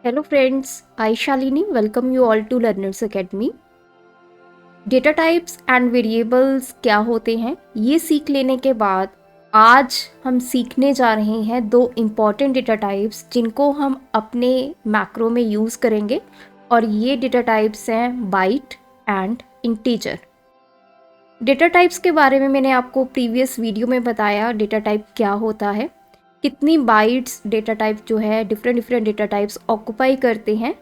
Hello friends, I Shalini welcome you all to Learners Academy। Data types and variables क्या होते हैं ये सीख लेने के बाद आज हम सीखने जा रहे हैं दो इम्पॉर्टेंट डेटा टाइप्स जिनको हम अपने मैक्रो में यूज़ करेंगे और ये डेटा टाइप्स हैं byte and integer. Data types के बारे में मैंने आपको प्रीवियस वीडियो में बताया डेटा टाइप क्या होता है, कितनी बाइट्स डेटा टाइप जो है डिफरेंट डेटा टाइप्स ऑक्यूपाई करते हैं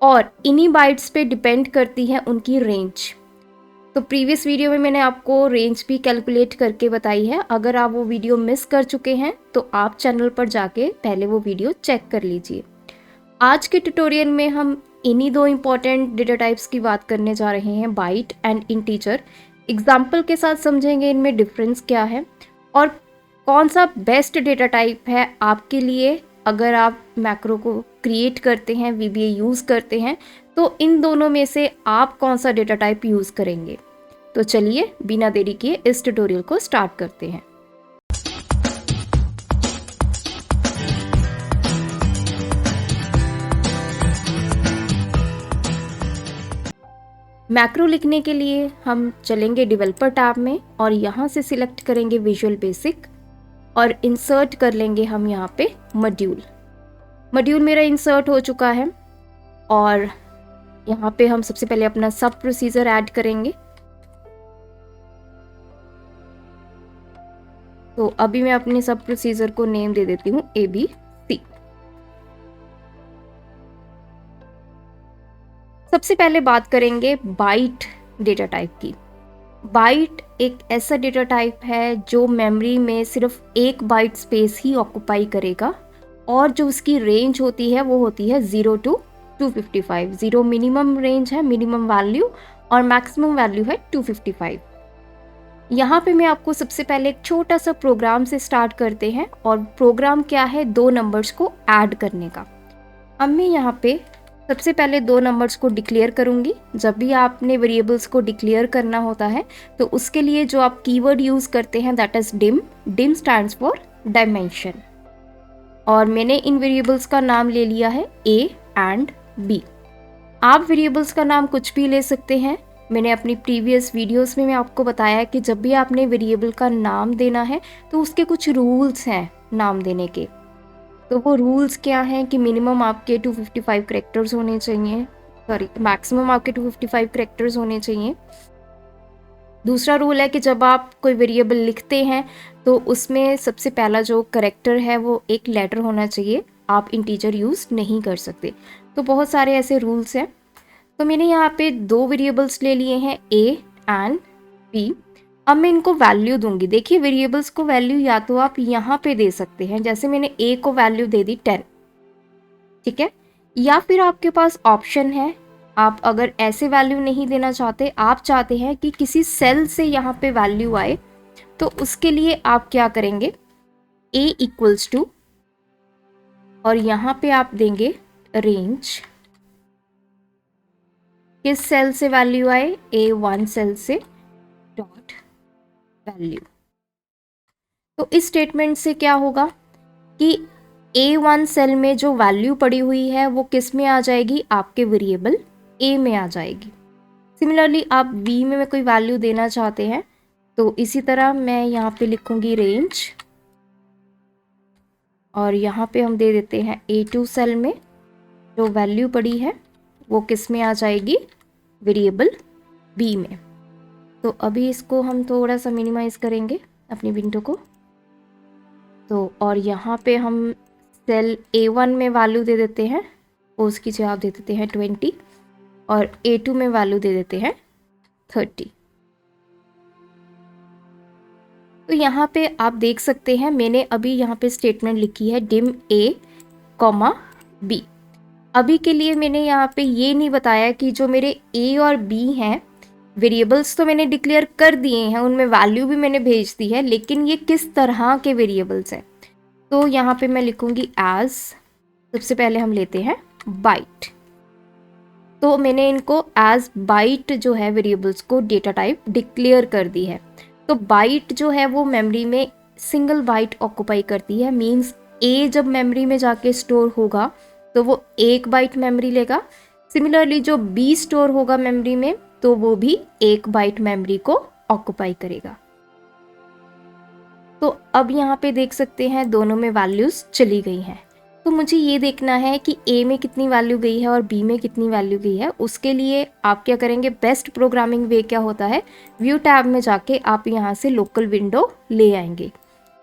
और इन्हीं बाइट्स पे डिपेंड करती है उनकी रेंज। तो प्रीवियस वीडियो में मैंने आपको रेंज भी कैलकुलेट करके बताई है। अगर आप वो वीडियो मिस कर चुके हैं तो आप चैनल पर जाके पहले वो वीडियो चेक कर लीजिए। आज के ट्यूटोरियल में हम इन्हीं दो इम्पॉर्टेंट डेटा टाइप्स की बात करने जा रहे हैं, बाइट एंड इंटीजर। एग्जाम्पल के साथ समझेंगे इनमें डिफरेंस क्या है और कौन सा बेस्ट डेटा टाइप है आपके लिए अगर आप मैक्रो को क्रिएट करते हैं, वीबीए यूज़ करते हैं, तो इन दोनों में से आप कौन सा डेटा टाइप यूज़ करेंगे। तो चलिए बिना देरी किए इस ट्यूटोरियल को स्टार्ट करते हैं। मैक्रो लिखने के लिए हम चलेंगे डेवलपर टैब में और यहाँ से सिलेक्ट करेंगे विजुअल बेसिक और इंसर्ट कर लेंगे हम यहाँ पे मॉड्यूल मेरा इंसर्ट हो चुका है और यहाँ पे हम सबसे पहले अपना सब प्रोसीजर ऐड करेंगे। तो अभी मैं अपने सब प्रोसीजर को नेम दे देती हूँ ABC। सबसे पहले बात करेंगे बाइट डेटा टाइप की। बाइट एक ऐसा डेटा टाइप है जो मेमोरी में सिर्फ एक बाइट स्पेस ही ऑक्यूपाई करेगा और जो उसकी रेंज होती है वो होती है 0 to 255। 0 मिनिमम रेंज है, मिनिमम वैल्यू, और मैक्सिमम वैल्यू है 255। यहाँ पे मैं आपको सबसे पहले एक छोटा सा प्रोग्राम से स्टार्ट करते हैं और प्रोग्राम क्या है, दो नंबर्स को ऐड करने का। अब मैं यहाँ पे सबसे पहले दो नंबर्स को डिक्लेयर करूँगी। जब भी आपने वेरिएबल्स को डिक्लेयर करना होता है तो उसके लिए जो आप कीवर्ड यूज़ करते हैं that is dim stands for dimension. और मैंने इन वेरिएबल्स का नाम ले लिया है A एंड B। आप वेरिएबल्स का नाम कुछ भी ले सकते हैं। मैंने अपनी प्रीवियस वीडियोस में मैं आपको बताया कि जब भी आपने वेरिएबल का नाम देना है तो उसके कुछ रूल्स हैं नाम देने के। तो वो रूल्स क्या हैं कि मिनिमम आपके 255 कैरेक्टर्स होने चाहिए, मैक्सिमम आपके 255 कैरेक्टर्स होने चाहिए। दूसरा रूल है कि जब आप कोई वेरिएबल लिखते हैं तो उसमें सबसे पहला जो कैरेक्टर है वो एक लेटर होना चाहिए, आप इंटीजर यूज़ नहीं कर सकते। तो बहुत सारे ऐसे रूल्स हैं। तो मैंने यहाँ पे दो वेरिएबल्स ले लिए हैं A एंड B। अब मैं इनको वैल्यू दूंगी। देखिए वेरिएबल्स को वैल्यू या तो आप यहाँ पे दे सकते हैं, जैसे मैंने A को वैल्यू दे दी 10, ठीक है, या फिर आपके पास ऑप्शन है, आप अगर ऐसे वैल्यू नहीं देना चाहते, आप चाहते हैं कि किसी सेल से यहाँ पे वैल्यू आए, तो उसके लिए आप क्या करेंगे, A इक्वल्स टू और यहाँ पे आप देंगे रेंज, किस सेल से वैल्यू आए, A1 सेल से, डॉट वैल्यू। तो इस स्टेटमेंट से क्या होगा कि A1 सेल में जो वैल्यू पड़ी हुई है वो किस में आ जाएगी, आपके वेरिएबल A में आ जाएगी। सिमिलरली आप B में कोई वैल्यू देना चाहते हैं तो इसी तरह मैं यहाँ पे लिखूंगी रेंज और यहाँ पे हम दे देते हैं A2 सेल में जो वैल्यू पड़ी है वो किस में आ जाएगी, वेरिएबल B में। तो अभी इसको हम थोड़ा सा मिनिमाइज करेंगे अपनी विंडो को। तो और यहाँ पे हम सेल A1 में वैल्यू दे देते हैं, उसकी जगह आप दे देते हैं 20 और A2 में वैल्यू दे देते हैं 30। तो यहाँ पे आप देख सकते हैं मैंने अभी यहाँ पे स्टेटमेंट लिखी है डिम A, B। अभी के लिए मैंने यहाँ पे ये नहीं बताया कि जो मेरे A और B हैं वेरिएबल्स तो मैंने डिक्लेयर कर दिए हैं, उनमें वैल्यू भी मैंने भेज दी है, लेकिन ये किस तरह के वेरिएबल्स हैं। तो यहाँ पे मैं लिखूँगी एज, सबसे पहले हम लेते हैं बाइट। तो मैंने इनको एज बाइट जो है वेरिएबल्स को डेटा टाइप डिक्लेयर कर दी है। तो बाइट जो है वो मेमोरी में सिंगल बाइट ऑक्यूपाई करती है, मींस A जब मेमोरी में जाके स्टोर होगा तो वो 1 बाइट मेमोरी लेगा। सिमिलरली जो B स्टोर होगा मेमोरी में तो वो भी 1 बाइट मेमोरी को ऑक्यूपाई करेगा। तो अब यहाँ पे देख सकते हैं दोनों में वैल्यूज़ चली गई हैं। तो मुझे ये देखना है कि A में कितनी वैल्यू गई है और B में कितनी वैल्यू गई है। उसके लिए आप क्या करेंगे, बेस्ट प्रोग्रामिंग वे क्या होता है, व्यू टैब में जाके आप यहाँ से लोकल विंडो ले आएंगे।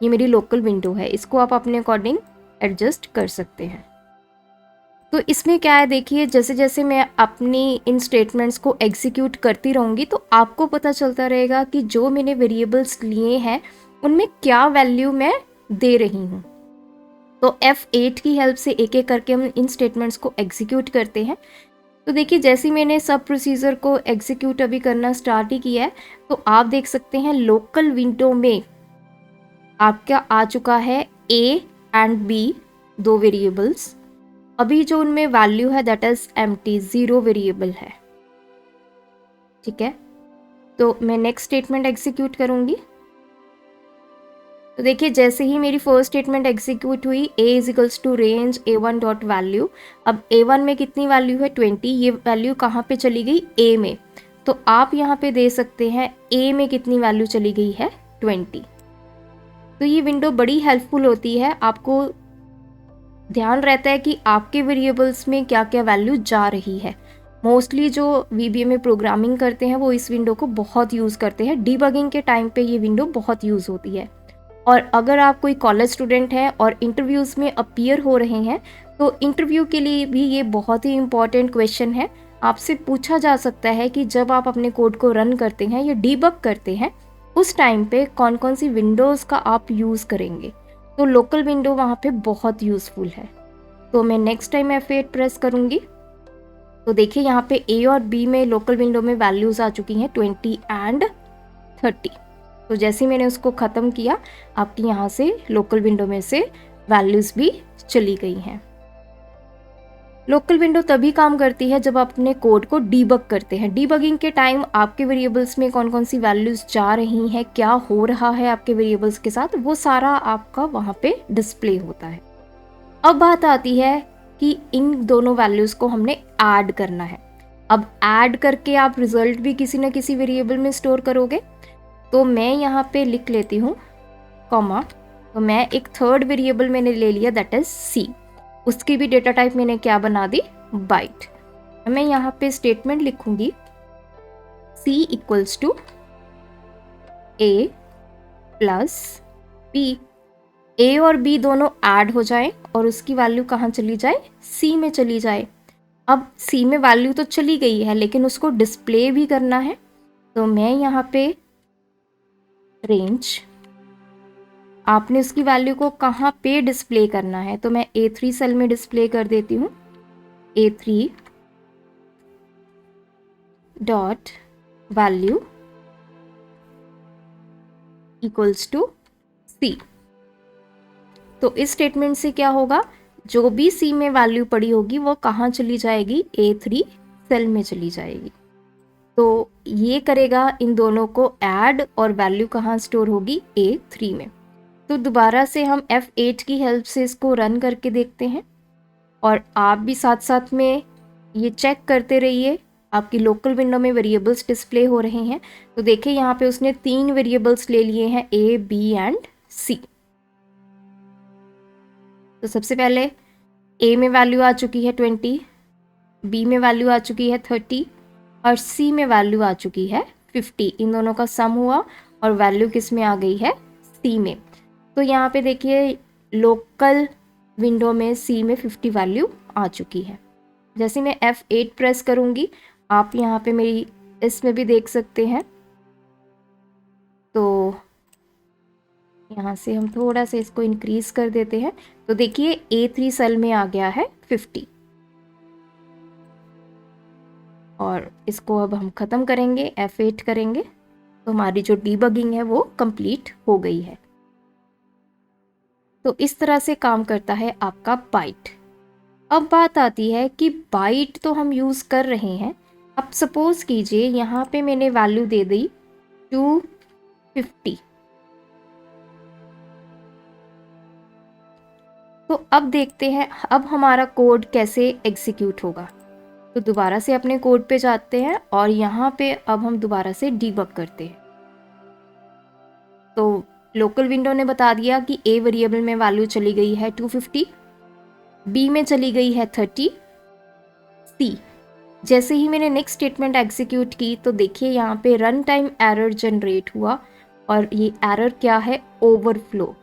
ये मेरी लोकल विंडो है, इसको आप अपने अकॉर्डिंग एडजस्ट कर सकते हैं। तो इसमें क्या है, देखिए जैसे जैसे मैं अपनी इन स्टेटमेंट्स को एग्जीक्यूट करती रहूँगी तो आपको पता चलता रहेगा कि जो मैंने वेरिएबल्स लिए हैं उनमें क्या वैल्यू मैं दे रही हूँ। तो F8 की हेल्प से एक एक करके हम इन स्टेटमेंट्स को एग्जीक्यूट करते हैं। तो देखिए जैसे मैंने सब प्रोसीजर को एग्जीक्यूट अभी करना स्टार्ट ही किया है तो आप देख सकते हैं लोकल विंडो में आपका आ चुका है A एंड B, 2 वेरिएबल्स। अभी जो उनमें वैल्यू है दैट इज एम्प्टी, 0 वेरिएबल है। ठीक है, तो मैं नेक्स्ट स्टेटमेंट एग्जीक्यूट करूंगी। तो देखिए जैसे ही मेरी फर्स्ट स्टेटमेंट एग्जीक्यूट हुई, A is equals to range A1 dot value. अब A1 में कितनी वैल्यू है 20, ये वैल्यू कहाँ पे चली गई, A में। तो आप यहाँ पे दे सकते हैं A में कितनी वैल्यू चली गई है 20। तो ये विंडो बड़ी हेल्पफुल होती है, आपको ध्यान रहता है कि आपके वेरिएबल्स में क्या क्या वैल्यू जा रही है। मोस्टली जो VBA में प्रोग्रामिंग करते हैं वो इस विंडो को बहुत यूज़ करते हैं, डीबगिंग के टाइम पे ये विंडो बहुत यूज़ होती है। और अगर आप कोई कॉलेज स्टूडेंट हैं और इंटरव्यूज़ में अपीयर हो रहे हैं तो इंटरव्यू के लिए भी ये बहुत ही इम्पॉर्टेंट क्वेश्चन है। आपसे पूछा जा सकता है कि जब आप अपने कोड को रन करते हैं या डीबग करते हैं उस टाइम पे कौन कौन सी विंडोज़ का आप यूज़ करेंगे। तो लोकल विंडो वहाँ पे बहुत यूज़फुल है। तो मैं नेक्स्ट टाइम F8 प्रेस करूँगी तो देखिए यहाँ पे A और B में लोकल विंडो में वैल्यूज़ आ चुकी हैं 20 एंड 30। तो जैसे ही मैंने उसको ख़त्म किया आपकी यहाँ से लोकल विंडो में से वैल्यूज़ भी चली गई हैं। लोकल विंडो तभी काम करती है जब आप अपने कोड को डीबग करते हैं। डीबगिंग के टाइम आपके वेरिएबल्स में कौन कौन सी वैल्यूज़ जा रही हैं, क्या हो रहा है आपके वेरिएबल्स के साथ, वो सारा आपका वहाँ पे डिस्प्ले होता है। अब बात आती है कि इन दोनों वैल्यूज़ को हमने ऐड करना है। अब ऐड करके आप रिजल्ट भी किसी न किसी वेरिएबल में स्टोर करोगे। तो मैं यहाँ पे लिख लेती हूँ कॉमा, तो मैं एक थर्ड वेरिएबल मैंने ले लिया दैट इज C। उसकी भी डेटा टाइप मैंने क्या बना दी, बाइट। मैं यहाँ पे स्टेटमेंट लिखूंगी C equals to A plus B। A और B दोनों ऐड हो जाए और उसकी वैल्यू कहाँ चली जाए, C में चली जाए। अब C में वैल्यू तो चली गई है लेकिन उसको डिस्प्ले भी करना है। तो मैं यहाँ पे रेंज, आपने उसकी वैल्यू को कहाँ पे डिस्प्ले करना है तो मैं A3 सेल में डिस्प्ले कर देती हूँ। A3 dot value equals to C। तो इस स्टेटमेंट से क्या होगा, जो भी C में वैल्यू पड़ी होगी वो कहाँ चली जाएगी, A3 सेल में चली जाएगी। तो ये करेगा इन दोनों को ऐड और वैल्यू कहाँ स्टोर होगी, A3 में। तो दोबारा से हम F8 की हेल्प से इसको रन करके देखते हैं और आप भी साथ साथ में ये चेक करते रहिए आपकी लोकल विंडो में वेरिएबल्स डिस्प्ले हो रहे हैं। तो देखिए यहाँ पे उसने 3 वेरिएबल्स ले लिए हैं A, B एंड C। तो सबसे पहले A में वैल्यू आ चुकी है 20, B में वैल्यू आ चुकी है 30 और C में वैल्यू आ चुकी है 50। इन दोनों का सम हुआ और वैल्यू किस में आ गई है, C में। तो यहाँ पे देखिए लोकल विंडो में C में 50 वैल्यू आ चुकी है। जैसे मैं F8 प्रेस करूँगी आप यहाँ पे मेरी इसमें भी देख सकते हैं। तो यहाँ से हम थोड़ा सा इसको इंक्रीज कर देते हैं। तो देखिए A3 सेल में आ गया है 50 और इसको अब हम ख़त्म करेंगे, F8 करेंगे तो हमारी जो डीबगिंग है वो कंप्लीट हो गई है। तो इस तरह से काम करता है आपका बाइट। अब बात आती है कि बाइट तो हम यूज़ कर रहे हैं। अब सपोज कीजिए यहाँ पे मैंने वैल्यू दे दी 250। तो अब देखते हैं अब हमारा कोड कैसे एग्जीक्यूट होगा। तो दोबारा से अपने कोड पे जाते हैं और यहाँ पे अब हम दोबारा से डीबग करते हैं। तो लोकल विंडो ने बता दिया कि ए वेरिएबल में वैल्यू चली गई है 250, बी में चली गई है 30, सी। जैसे ही मैंने नेक्स्ट स्टेटमेंट एग्जीक्यूट की तो देखिए यहाँ पे रन टाइम एरर जनरेट हुआ और ये एरर क्या है, ओवरफ्लो।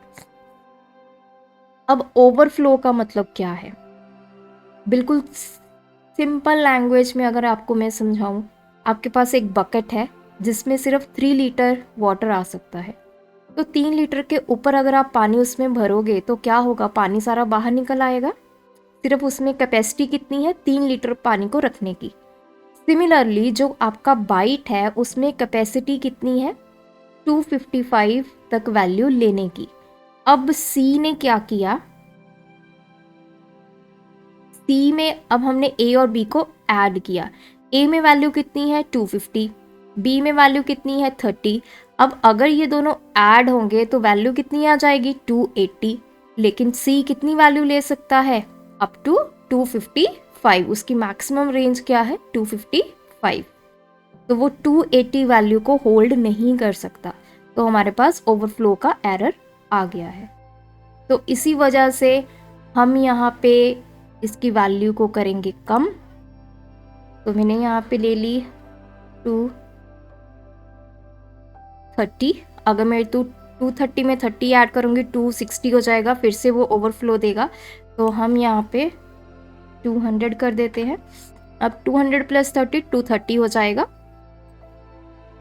अब ओवरफ्लो का मतलब क्या है, बिल्कुल सिंपल लैंग्वेज में अगर आपको मैं समझाऊं, आपके पास एक बकेट है जिसमें सिर्फ 3 लीटर वाटर आ सकता है। तो 3 लीटर के ऊपर अगर आप पानी उसमें भरोगे तो क्या होगा, पानी सारा बाहर निकल आएगा। सिर्फ उसमें कैपेसिटी कितनी है, 3 लीटर पानी को रखने की। सिमिलरली जो आपका बाइट है उसमें कैपेसिटी कितनी है, 255 तक वैल्यू लेने की। अब सी ने क्या किया, सी में अब हमने ए और बी को ऐड किया। ए में वैल्यू कितनी है 250, बी में वैल्यू कितनी है 30। अब अगर ये दोनों ऐड होंगे तो वैल्यू कितनी आ जाएगी 280, लेकिन सी कितनी वैल्यू ले सकता है, अप टू 255। उसकी मैक्सिमम रेंज क्या है 255, तो वो 280 वैल्यू को होल्ड नहीं कर सकता। तो हमारे पास ओवरफ्लो का एरर आ गया है। तो इसी वजह से हम यहाँ पे इसकी वैल्यू को करेंगे कम। तो मैंने यहाँ पे ले ली 230। अगर मैं 230 में 30 ऐड करूँगी 260 हो जाएगा, फिर से वो ओवरफ्लो देगा। तो हम यहाँ पे 200 कर देते हैं। अब 200 प्लस 30 230 हो जाएगा।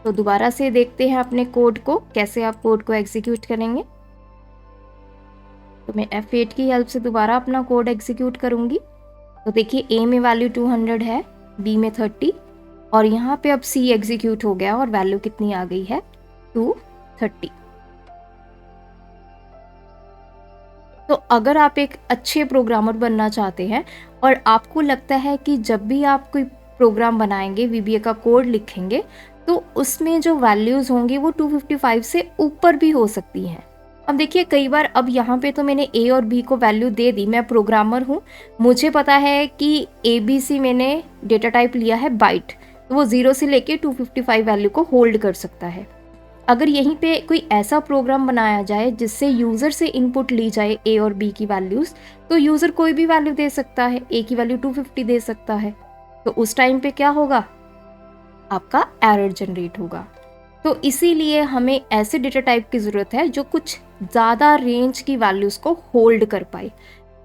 तो दोबारा से देखते हैं अपने कोड को, कैसे आप कोड को एग्जीक्यूट करेंगे। तो मैं F8 की हेल्प से दोबारा अपना कोड एग्जीक्यूट करूँगी। तो देखिए A में वैल्यू 200 है, B में 30 और यहाँ पे अब C एग्जीक्यूट हो गया और वैल्यू कितनी आ गई है 230। तो अगर आप एक अच्छे प्रोग्रामर बनना चाहते हैं और आपको लगता है कि जब भी आप कोई प्रोग्राम बनाएंगे, VBA का कोड लिखेंगे, तो उसमें जो वैल्यूज़ होंगी वो 255 से ऊपर भी हो सकती हैं। अब देखिए कई बार, अब यहाँ पे तो मैंने A और B को वैल्यू दे दी, मैं प्रोग्रामर हूँ, मुझे पता है कि ABC मैंने डेटा टाइप लिया है बाइट, तो वो 0 से लेके 255 वैल्यू को होल्ड कर सकता है। अगर यहीं पे कोई ऐसा प्रोग्राम बनाया जाए जिससे यूज़र से इनपुट ली जाए A और B की वैल्यूज़, तो यूज़र कोई भी वैल्यू दे सकता है, A की वैल्यू 250 दे सकता है। तो उस टाइम पे क्या होगा, आपका एरर जनरेट होगा। तो इसीलिए हमें ऐसे डेटा टाइप की ज़रूरत है जो कुछ ज़्यादा रेंज की वैल्यूज़ को होल्ड कर पाए।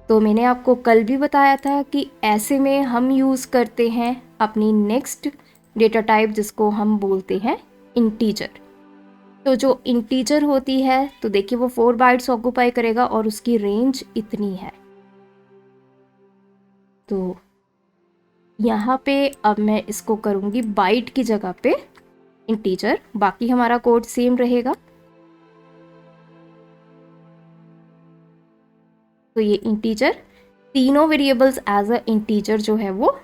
तो मैंने आपको कल भी बताया था कि ऐसे में हम यूज़ करते हैं अपनी नेक्स्ट डेटा टाइप जिसको हम बोलते हैं इंटीजर। तो जो इंटीजर होती है, तो देखिए वो 4 बाइट्स ऑक्यूपाई करेगा और उसकी रेंज इतनी है। तो यहाँ पे अब मैं इसको करूँगी बाइट की जगह पे इंटीजर, बाकी हमारा कोड सेम रहेगा। तो ये इंटीजर, तीनों वेरिएबल्स एज अ इंटीजर जो है वो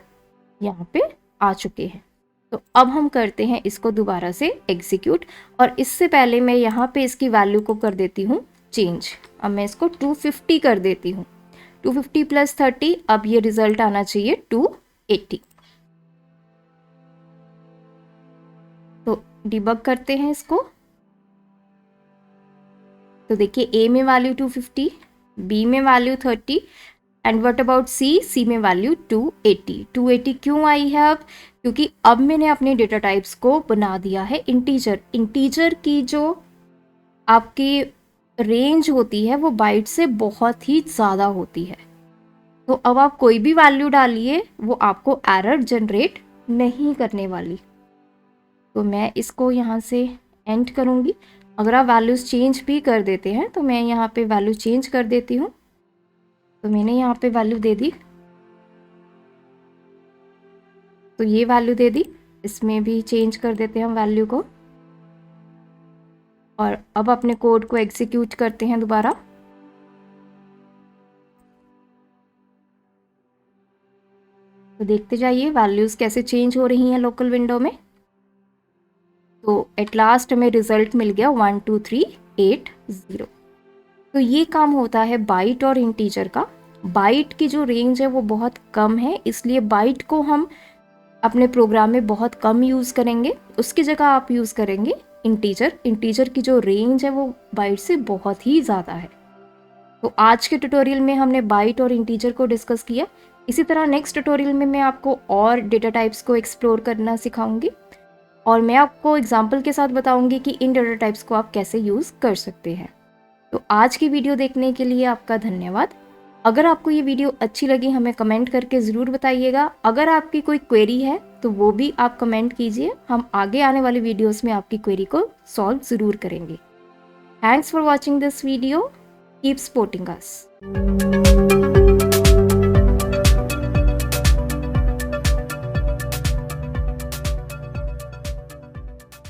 यहाँ पे आ चुके हैं। तो अब हम करते हैं इसको दोबारा से एग्जीक्यूट, और इससे पहले मैं यहाँ पे इसकी वैल्यू को कर देती हूँ चेंज। अब मैं इसको 250 कर देती हूँ। 250 प्लस 30, अब ये रिजल्ट आना चाहिए 280। तो डिबग करते हैं इसको। तो देखिए A में वैल्यू 250, B में value 30 and what about C में वैल्यू 280। 280 क्यों आई है अब, क्योंकि अब मैंने अपने डेटा टाइप्स को बना दिया है इंटीजर। इंटीजर की जो आपकी रेंज होती है वो बाइट से बहुत ही ज़्यादा होती है। तो अब आप कोई भी वैल्यू डालिए, वो आपको एरर जनरेट नहीं करने वाली। तो मैं इसको यहाँ से एंड करूँगी। अगर आप वैल्यूज़ चेंज भी कर देते हैं तो मैं यहाँ पे वैल्यू चेंज कर देती हूँ। तो मैंने यहाँ पे वैल्यू दे दी, तो ये वैल्यू दे दी, इसमें भी चेंज कर देते हैं हम वैल्यू को। और अब अपने कोड को एग्जीक्यूट करते हैं दोबारा। तो देखते जाइए वैल्यूज़ कैसे चेंज हो रही हैं लोकल विंडो में। तो एट लास्ट हमें रिजल्ट मिल गया 12380। तो ये काम होता है बाइट और इंटीजर का। बाइट की जो रेंज है वो बहुत कम है, इसलिए बाइट को हम अपने प्रोग्राम में बहुत कम यूज़ करेंगे। उसकी जगह आप यूज़ करेंगे इंटीजर। इंटीजर की जो रेंज है वो बाइट से बहुत ही ज़्यादा है। तो आज के ट्यूटोरियल में हमने बाइट और इंटीजर को डिस्कस किया। इसी तरह नेक्स्ट ट्यूटोरियल में मैं आपको और डेटा टाइप्स को एक्सप्लोर करना सिखाऊंगी और मैं आपको एग्जाम्पल के साथ बताऊंगी कि इन डेटा टाइप्स को आप कैसे यूज़ कर सकते हैं। तो आज की वीडियो देखने के लिए आपका धन्यवाद। अगर आपको ये वीडियो अच्छी लगी हमें कमेंट करके ज़रूर बताइएगा। अगर आपकी कोई क्वेरी है तो वो भी आप कमेंट कीजिए, हम आगे आने वाली वीडियोस में आपकी क्वेरी को सॉल्व ज़रूर करेंगे। Thanks for watching this video. Keep supporting us.